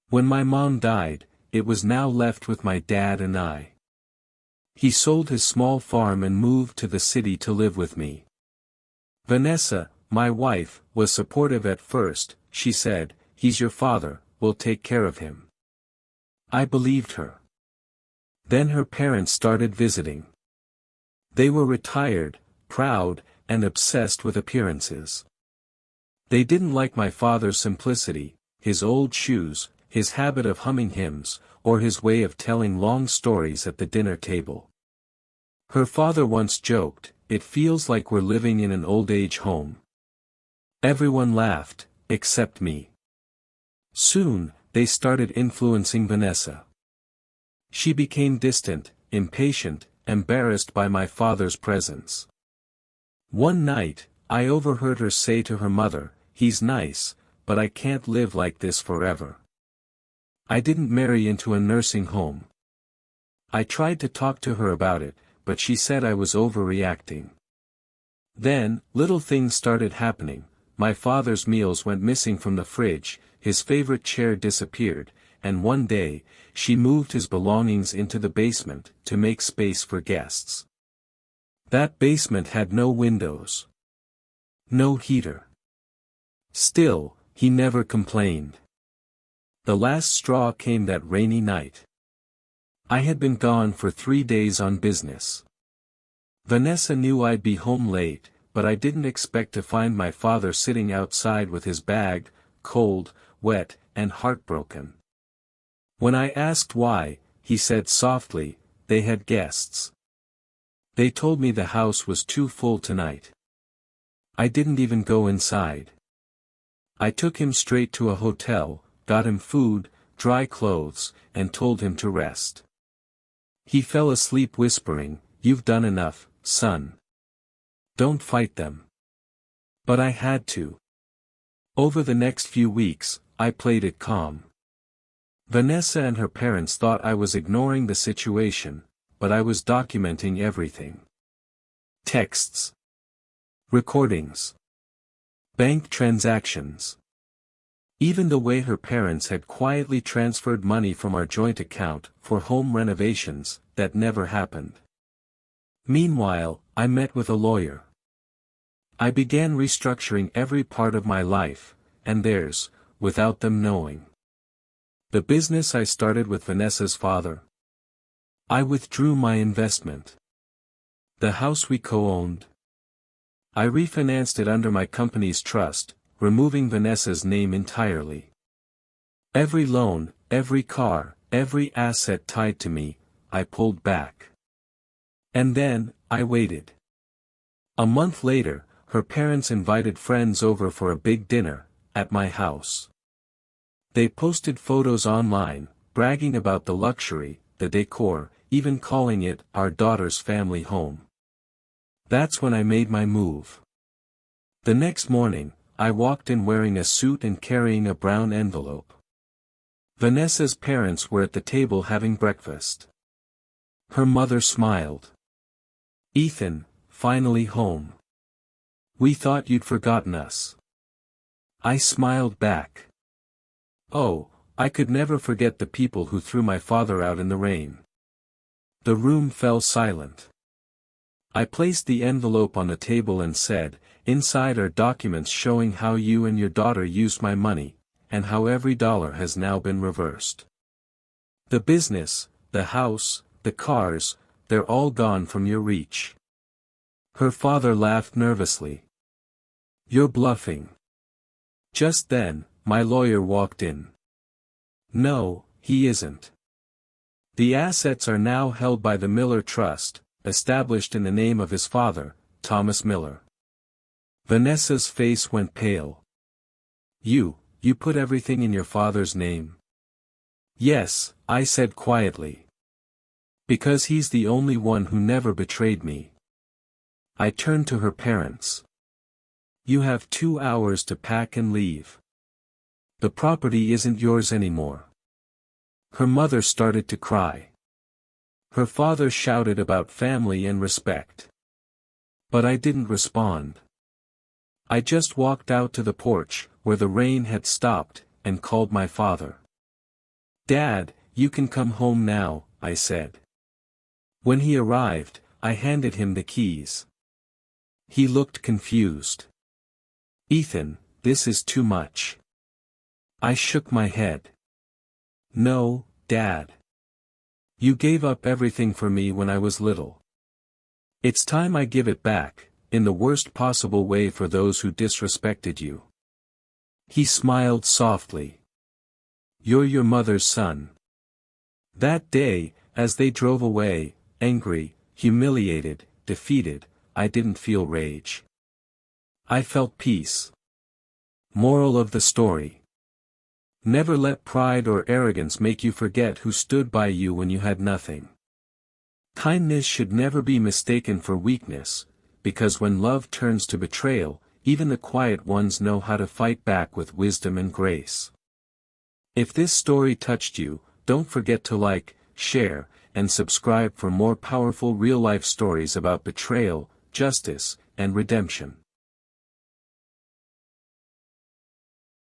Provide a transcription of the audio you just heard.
When my mom died, it was now left with my dad and I. He sold his small farm and moved to the city to live with me. Vanessa, my wife, was supportive at first. She said, "He's your father, we'll take care of him." I believed her. Then her parents started visiting. They were retired, proud, and obsessed with appearances. They didn't like my father's simplicity, his old shoes, his habit of humming hymns, or his way of telling long stories at the dinner table. Her father once joked, "It feels like we're living in an old-age home." Everyone laughed, except me. Soon, they started influencing Vanessa. She became distant, impatient, embarrassed by my father's presence. One night, I overheard her say to her mother, "He's nice, but I can't live like this forever. I didn't marry into a nursing home." I tried to talk to her about it, but she said I was overreacting. Then, little things started happening. My father's meals went missing from the fridge, his favorite chair disappeared, and one day, she moved his belongings into the basement to make space for guests. That basement had no windows. No heater. Still, he never complained. The last straw came that rainy night. I had been gone for 3 days on business. Vanessa knew I'd be home late, but I didn't expect to find my father sitting outside with his bag, cold, wet, and heartbroken. When I asked why, he said softly, "They had guests. They told me the house was too full tonight." I didn't even go inside. I took him straight to a hotel, got him food, dry clothes, and told him to rest. He fell asleep whispering, "You've done enough, son. Don't fight them." But I had to. Over the next few weeks, I played it calm. Vanessa and her parents thought I was ignoring the situation, but I was documenting everything. Texts. Recordings. Bank transactions. Even the way her parents had quietly transferred money from our joint account for home renovations, that never happened. Meanwhile, I met with a lawyer. I began restructuring every part of my life, and theirs, without them knowing. The business I started with Vanessa's father. I withdrew my investment. The house we co-owned. I refinanced it under my company's trust, removing Vanessa's name entirely. Every loan, every car, every asset tied to me, I pulled back. And then, I waited. A month later, her parents invited friends over for a big dinner, at my house. They posted photos online, bragging about the luxury, the decor, even calling it our daughter's family home. That's when I made my move. The next morning, I walked in wearing a suit and carrying a brown envelope. Vanessa's parents were at the table having breakfast. Her mother smiled. "Ethan, finally home. We thought you'd forgotten us." I smiled back. Oh, I could never forget the people who threw my father out in the rain. The room fell silent. I placed the envelope on the table and said, "Inside are documents showing how you and your daughter used my money, and how every dollar has now been reversed. The business, the house, the cars, they're all gone from your reach." Her father laughed nervously. "You're bluffing." Just then, my lawyer walked in. "No, he isn't. The assets are now held by the Miller Trust, established in the name of his father, Thomas Miller." Vanessa's face went pale. You put everything in your father's name?" "Yes," I said quietly. "Because he's the only one who never betrayed me." I turned to her parents. "You have 2 hours to pack and leave. The property isn't yours anymore." Her mother started to cry. Her father shouted about family and respect. But I didn't respond. I just walked out to the porch, where the rain had stopped, and called my father. "Dad, you can come home now," I said. When he arrived, I handed him the keys. He looked confused. "Ethan, this is too much." I shook my head. "No, Dad. You gave up everything for me when I was little. It's time I give it back, in the worst possible way for those who disrespected you." He smiled softly. "You're your mother's son." That day, as they drove away, angry, humiliated, defeated, I didn't feel rage. I felt peace. Moral of the story: never let pride or arrogance make you forget who stood by you when you had nothing. Kindness should never be mistaken for weakness, because when love turns to betrayal, even the quiet ones know how to fight back with wisdom and grace. If this story touched you, don't forget to like, share, and subscribe for more powerful real-life stories about betrayal, justice, and redemption.